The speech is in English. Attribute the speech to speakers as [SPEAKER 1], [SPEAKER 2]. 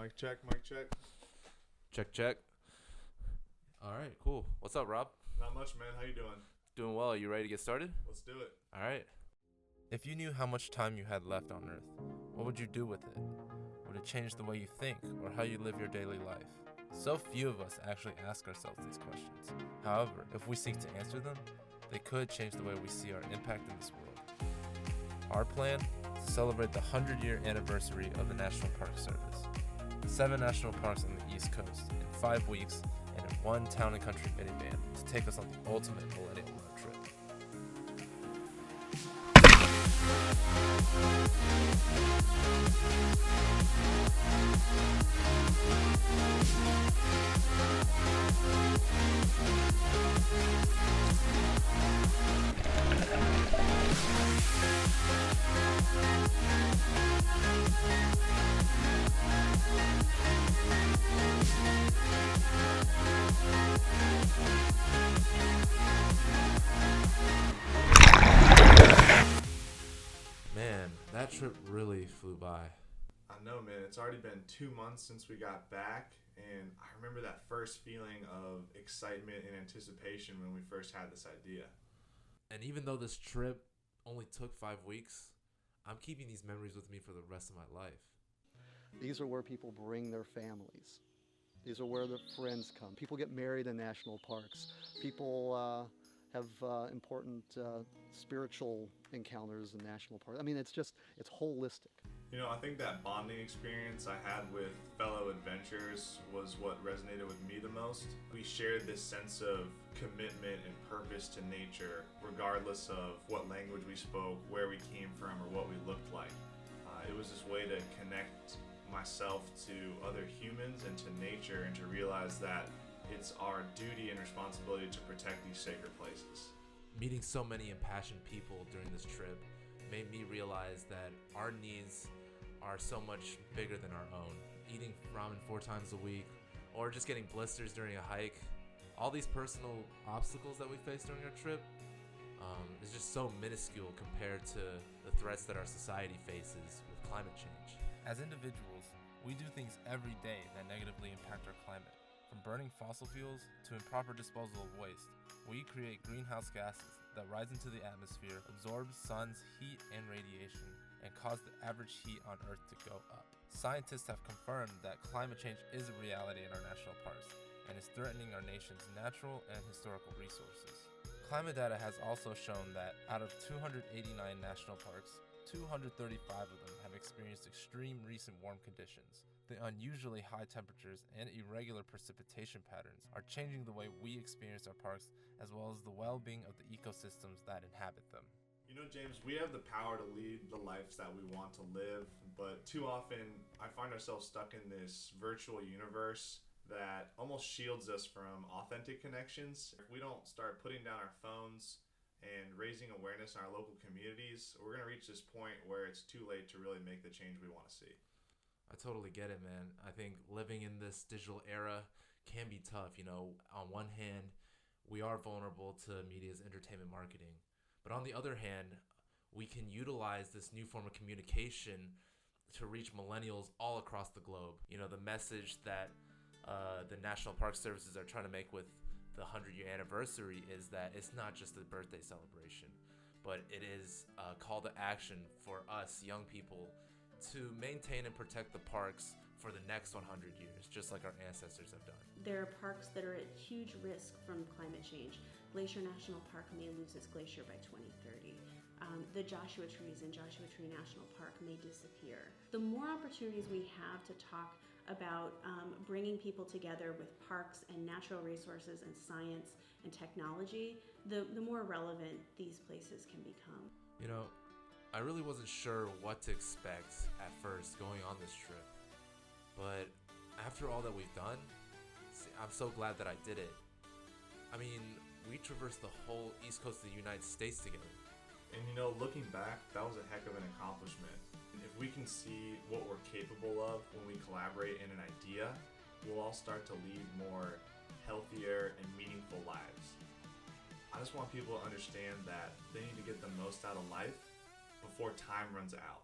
[SPEAKER 1] Mic check, mic check.
[SPEAKER 2] Check. All right, cool. What's up, Rob?
[SPEAKER 1] Not much, man. How you doing?
[SPEAKER 2] Doing well. You ready to get started?
[SPEAKER 1] Let's do it.
[SPEAKER 2] All right. If you knew how much time you had left on Earth, what would you do with it? Would it change the way you think or how you live your daily life? So few of us actually ask ourselves these questions. However, if we seek to answer them, they could change the way we see our impact in this world. Our plan is to celebrate the 100-year anniversary of the National Park Service. 7 national parks on the East Coast in 5 weeks, and in 1 town and country minivan to take us on the ultimate millennial road trip. Man, that trip really flew by.
[SPEAKER 1] I know, man. It's already been 2 months since we got back, and I remember that first feeling of excitement and anticipation when we first had this idea.
[SPEAKER 2] And even though this trip only took 5 weeks, I'm keeping these memories with me for the rest of my life.
[SPEAKER 3] These are where people bring their families. These are where their friends come. People get married in national parks. People have important spiritual encounters in national parks. I mean, it's holistic.
[SPEAKER 1] You know, I think that bonding experience I had with fellow adventurers was what resonated with me the most. We shared this sense of commitment and purpose to nature, regardless of what language we spoke, where we came from, or what we looked like. It was this way to connect myself to other humans and to nature, and to realize that it's our duty and responsibility to protect these sacred places.
[SPEAKER 2] Meeting so many impassioned people during this trip made me realize that our needs are so much bigger than our own. Eating ramen 4 times a week, or just getting blisters during a hike, all these personal obstacles that we face during our trip is just so minuscule compared to the threats that our society faces with climate change. As individuals, we do things every day that negatively impact our climate. From burning fossil fuels to improper disposal of waste, we create greenhouse gases that rise into the atmosphere, absorb sun's heat and radiation, and cause the average heat on Earth to go up. Scientists have confirmed that climate change is a reality in our national parks and is threatening our nation's natural and historical resources. Climate data has also shown that out of 289 national parks, 235 of them have experienced extreme recent warm conditions. The unusually high temperatures and irregular precipitation patterns are changing the way we experience our parks, as well as the well-being of the ecosystems that inhabit them.
[SPEAKER 1] You know, James, we have the power to lead the lives that we want to live, but too often I find ourselves stuck in this virtual universe that almost shields us from authentic connections. If we don't start putting down our phones and raising awareness in our local communities, we're going to reach this point where it's too late to really make the change we want to see.
[SPEAKER 2] I totally get it, man. I think living in this digital era can be tough. You know, on one hand, we are vulnerable to media's entertainment marketing. But on the other hand, we can utilize this new form of communication to reach millennials all across the globe. You know, the message that the National Park Services are trying to make with the 100-year anniversary is that it's not just a birthday celebration, but it is a call to action for us young people to maintain and protect the parks for the next 100 years, just like our ancestors have done.
[SPEAKER 4] There are parks that are at huge risk from climate change. Glacier National Park may lose its glacier by 2030. The Joshua Trees in Joshua Tree National Park may disappear. The more opportunities we have to talk about bringing people together with parks and natural resources and science and technology, the more relevant these places can become.
[SPEAKER 2] You know, I really wasn't sure what to expect at first going on this trip, but after all that we've done, I'm so glad that I did it. I mean, we traversed the whole East Coast of the United States together.
[SPEAKER 1] And you know, looking back, that was a heck of an accomplishment. If we can see what we're capable of when we collaborate in an idea, we'll all start to lead more healthier and meaningful lives. I just want people to understand that they need to get the most out of life before time runs out.